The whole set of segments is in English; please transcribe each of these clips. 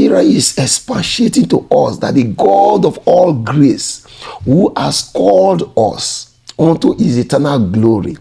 Peter is expatiating to us that the God of all grace, who has called us unto his eternal glory.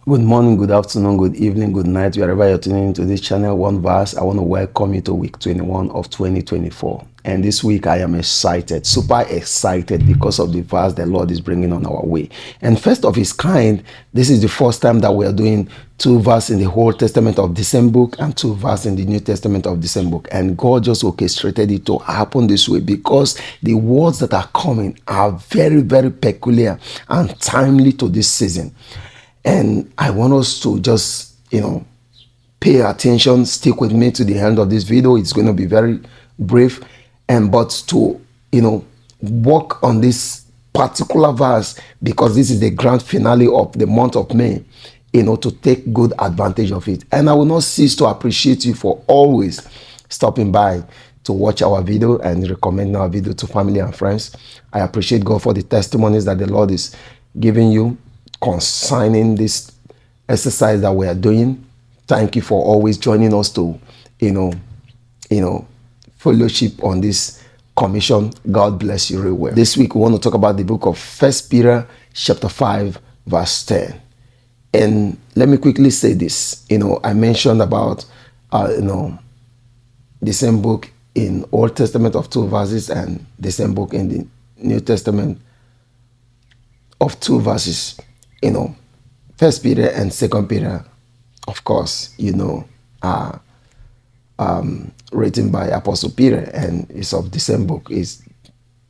Good morning, good afternoon, good evening, good night, wherever you're tuning into this channel, Oneverse. I want to welcome you to week 21 of 2024. And this week I am excited, super excited because of the verse the Lord is bringing on our way. And first of his kind, this is the first time that we are doing 2 verses in the Old Testament of the same book and 2 verses in the New Testament of the same book. And God just orchestrated it to happen this way because the words that are coming are very, very peculiar and timely to this season. And I want us to just, pay attention, stick with me to the end of this video. It's going to be very brief. But to, work on this particular verse because this is the grand finale of the month of May, to take good advantage of it. And I will not cease to appreciate you for always stopping by to watch our video and recommend our video to family and friends. I appreciate God for the testimonies that the Lord is giving you concerning this exercise that we are doing. Thank you for always joining us to, fellowship on this commission. God bless you real well. This week we want to talk about the book of 1 Peter chapter 5 verse 10. And let me quickly say this. I mentioned about, the same book in Old Testament of 2 verses and the same book in the New Testament of 2 verses. 1 Peter and 2 Peter, of course, are written by Apostle Peter and is of the same book. It's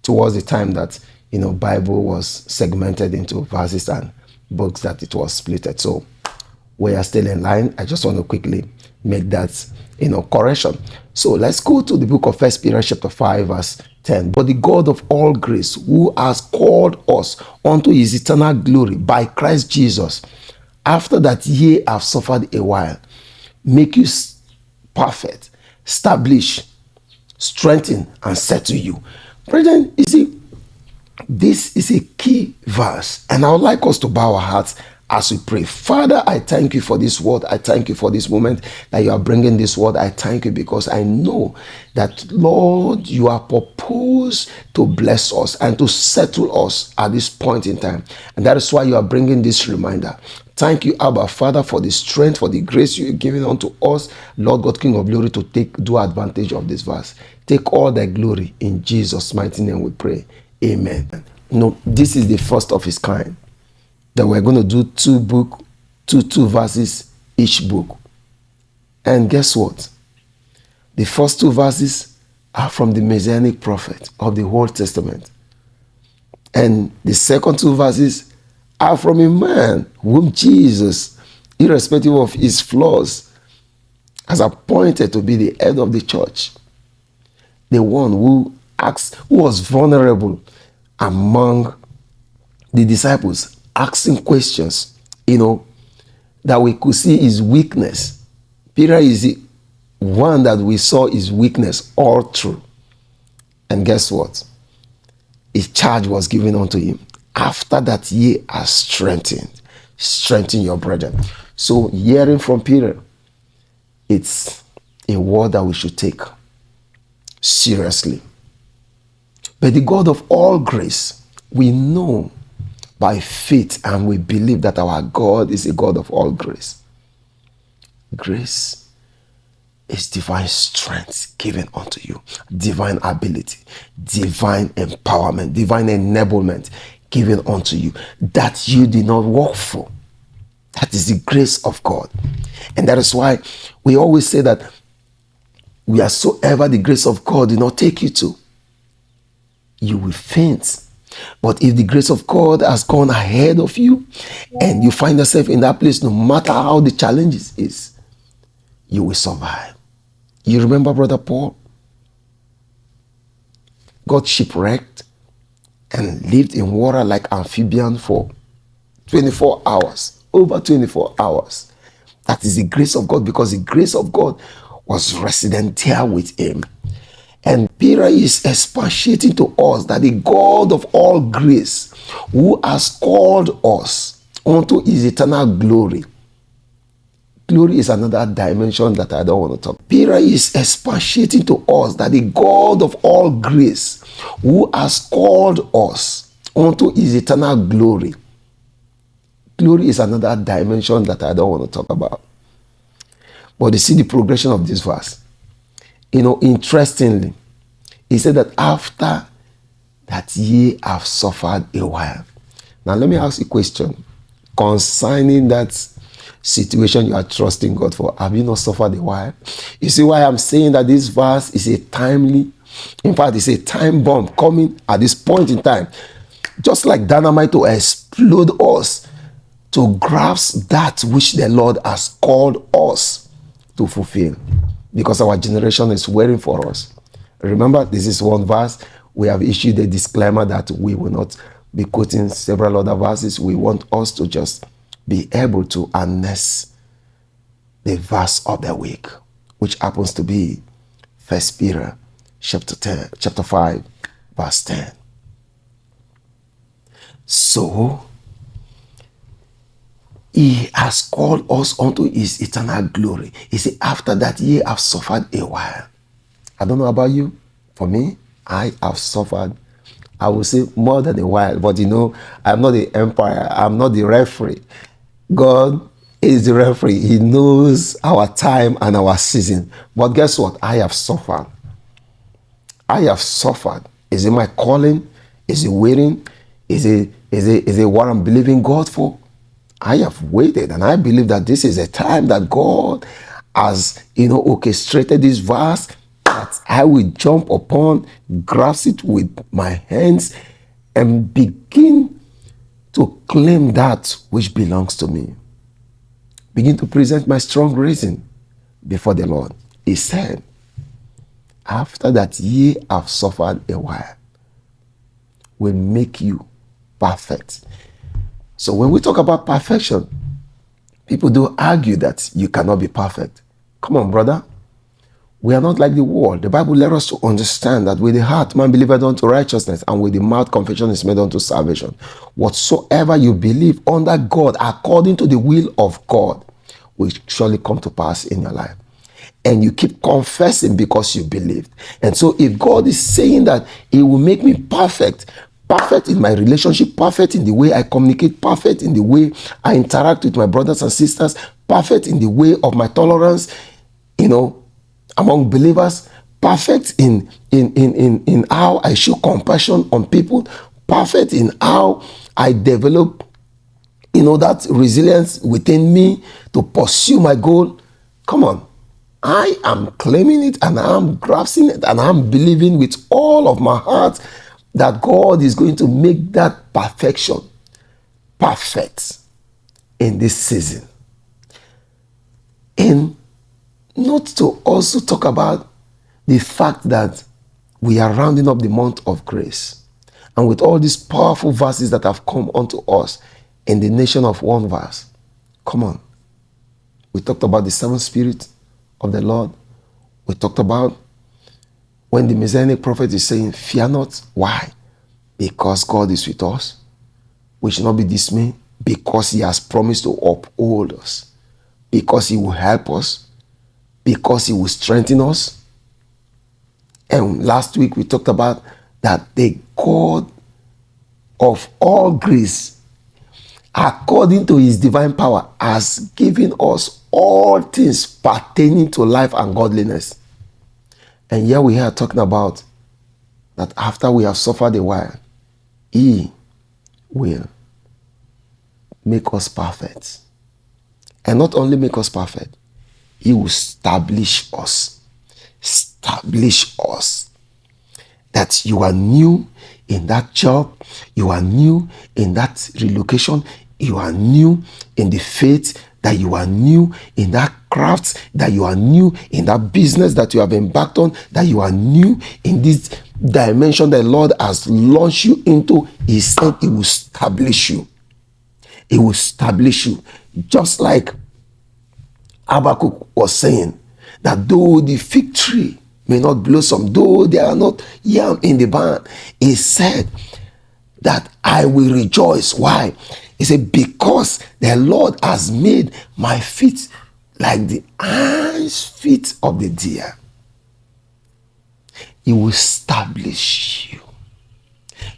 towards the time that, Bible was segmented into verses and books that it was splitted. So we are still in line. I just want to quickly make that, correction. So let's go to the book of 1 Peter chapter 5 verse 10. But the God of all grace, who has called us unto his eternal glory by Christ Jesus, after that ye have suffered a while, make you perfect, stablish, strengthen, and settle you. Brethren, you see, this is a key verse, and I would like us to bow our hearts as we pray. Father, I thank you for this word. I thank you for this moment that you are bringing this word. I thank you because I know that, Lord, you are proposed to bless us and to settle us at this point in time. And that is why you are bringing this reminder. Thank you, Abba, Father, for the strength, for the grace you are giving unto us, Lord God, King of glory, to do advantage of this verse. Take all the glory. In Jesus' mighty name we pray. Amen. This is the first of its kind, that we're going to do 2 verses each book. And guess what? The first 2 verses are from the Messianic prophet of the Old Testament. And the second 2 verses are from a man whom Jesus, irrespective of his flaws, has appointed to be the head of the church. The one who was vulnerable among the disciples, asking questions, that we could see his weakness. Peter is the one that we saw his weakness all through. And guess what? A charge was given unto him. After that, ye are strengthened. Strengthen your brethren. So hearing from Peter, it's a word that we should take seriously. But the God of all grace, we know by faith and we believe that our God is a God of all grace. Grace is divine strength given unto you, divine ability, divine empowerment, divine enablement given unto you that you did not work for. That is the grace of God. And that is why we always say that wheresoever the grace of God did not take you to, you will faint. But if the grace of God has gone ahead of you and you find yourself in that place, no matter how the challenges is, you will survive. You remember Brother Paul? got shipwrecked and lived in water like amphibian for 24 hours, over 24 hours. That is the grace of God, because the grace of God was resident here with him. And Peter is expatiating to us that the God of all grace, who has called us unto his eternal glory. Glory is another dimension that I don't want to talk. Peter is expatiating to us that the God of all grace, who has called us unto his eternal glory. Glory is another dimension that I don't want to talk about. But you see the progression of this verse. Interestingly, he said that after that ye have suffered a while. Now let me ask you a question concerning that situation you are trusting God for. Have you not suffered a while? You see why I'm saying that this verse is a timely, in fact, it's a time bomb coming at this point in time, just like dynamite to explode us, to grasp that which the Lord has called us to fulfill, because our generation is waiting for us. Remember, this is one verse. We have issued a disclaimer that we will not be quoting several other verses. We want us to just be able to harness the verse of the week, which happens to be 1 Peter chapter 5, verse 10. So, he has called us unto his eternal glory. He said, after that ye have suffered a while. I don't know about you. For me, I have suffered, I will say, more than a while. But I'm not the umpire. I'm not the referee. God is the referee. He knows our time and our season. But guess what? I have suffered. I have suffered. Is it my calling? Is it waiting? Is it what I'm believing God for? I have waited, and I believe that this is a time that God has, orchestrated this verse, that I will jump upon, grasp it with my hands, and begin to claim that which belongs to me. Begin to present my strong reason before the Lord. He said, after that ye have suffered a while, will make you perfect. So when we talk about perfection, people do argue that you cannot be perfect. Come on, brother. We are not like the world. The Bible lets us to understand that with the heart man believeth unto righteousness, and with the mouth confession is made unto salvation. Whatsoever you believe under God, according to the will of God, will surely come to pass in your life. And you keep confessing because you believed. And so if God is saying that he will make me perfect in my relationship, perfect in the way I communicate, perfect in the way I interact with my brothers and sisters, perfect in the way of my tolerance, among believers, perfect in how I show compassion on people, perfect in how I develop, that resilience within me to pursue my goal. Come on. I am claiming it, and I'm grasping it, and I'm believing with all of my heart that God is going to make that perfection perfect in this season. And not to also talk about the fact that we are rounding up the month of grace. And with all these powerful verses that have come unto us in the nation of Oneverse, come on. We talked about the seven spirits of the Lord. We talked about when the Messianic prophet is saying, fear not. Why? Because God is with us. We should not be dismayed, because he has promised to uphold us, because he will help us, because he will strengthen us. And last week we talked about that the God of all grace, according to his divine power, has given us all things pertaining to life and godliness. And here we are talking about that after we have suffered a while, he will make us perfect. And not only make us perfect, he will establish us. Establish us. That you are new in that job, you are new in that relocation, you are new in the faith, that you are new in that craft, that you are new in that business that you have embarked on, that you are new in this dimension that the Lord has launched you into, he said he will establish you. He will establish you. Just like Habakkuk was saying, that though the fig tree may not blossom, though there are not yam in the barn, he said that I will rejoice. Why? He said, because the Lord has made my feet like the hinds feet of the deer. He will establish you.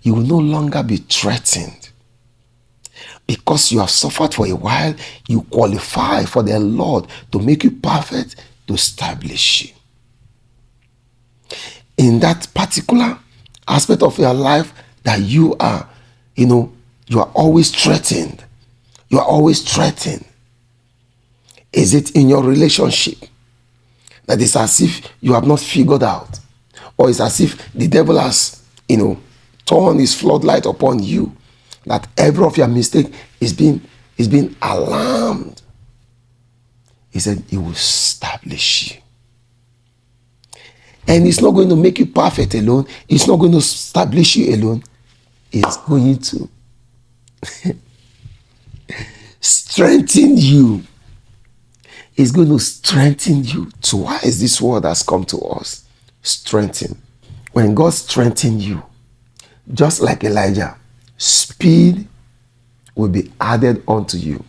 You will no longer be threatened. Because you have suffered for a while, you qualify for the Lord to make you perfect, to establish you. In that particular aspect of your life that you are, you are always threatened. You are always threatened. Is it in your relationship that it's as if you have not figured out? Or it's as if the devil has, turned his floodlight upon you, that every of your mistake is being alarmed? He said he will establish you. And it's not going to make you perfect alone. It's not going to establish you alone. It's going to strengthen you. It's going to strengthen you. Twice this word has come to us. Strengthen. When God strengthens you, just like Elijah, speed will be added unto you.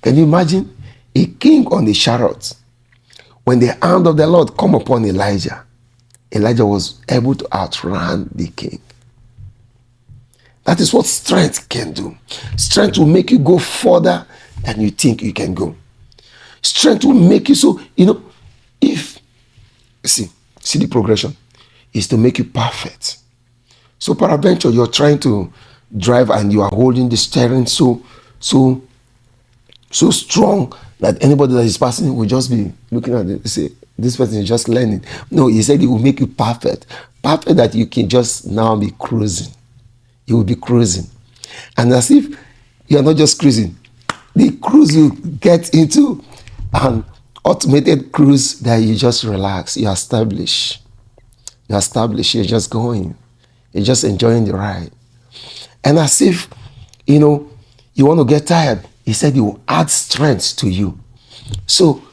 Can you imagine a king on a chariot? When the hand of the Lord come upon Elijah, Elijah was able to outrun the king. That is what strength can do. Strength will make you go further than you think you can go. Strength will make you so, if, see the progression, is to make you perfect. So peradventure, you're trying to drive and you are holding the steering so strong that anybody that is passing will just be looking at it and say, this person is just learning. No, he said it will make you perfect. Perfect that you can just now be cruising. You will be cruising. And as if you're not just cruising, the cruise will get into an automated cruise that you just relax. You establish. You're just going. You're just enjoying the ride. And as if, you want to get tired, he said he will add strength to you. So,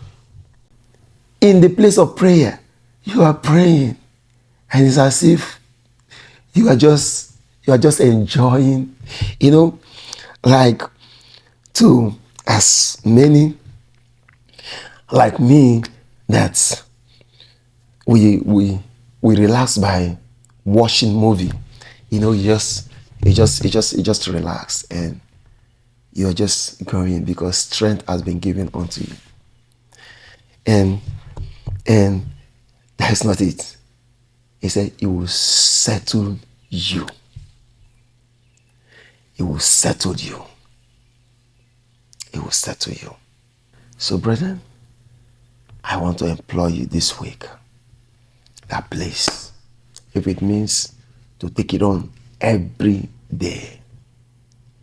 in the place of prayer, you are praying. And it's as if you are just enjoying, like to as many like me that we relax by watching movie. You just relax and you're just going because strength has been given unto you. And that's not it. He said it will settle you. It will settle you. It will settle you. So, brethren, I want to implore you this week that please, if it means to take it on every day,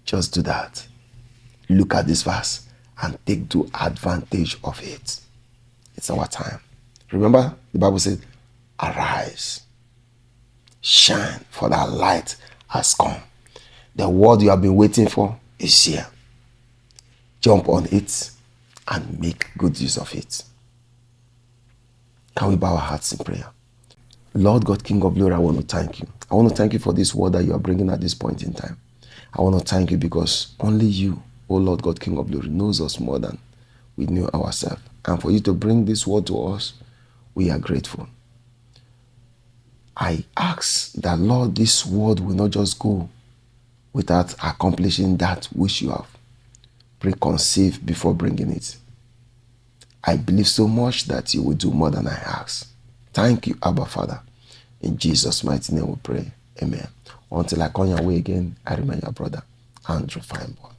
just do that. Look at this verse and take due advantage of it. It's our time. Remember, the Bible said, arise, shine, for that light has come. The word you have been waiting for is here. Jump on it and make good use of it. Can we bow our hearts in prayer? Lord God, King of glory, I want to thank you. I want to thank you for this word that you are bringing at this point in time. I want to thank you because only you, O Lord God, King of glory, knows us more than we knew ourselves. And for you to bring this word to us, we are grateful. I ask that, Lord, this word will not just go without accomplishing that which you have preconceived before bringing it. I believe so much that you will do more than I ask. Thank you, Abba Father. In Jesus' mighty name we pray. Amen. Until I come your way again, I remain your brother, Andrew Feinberg.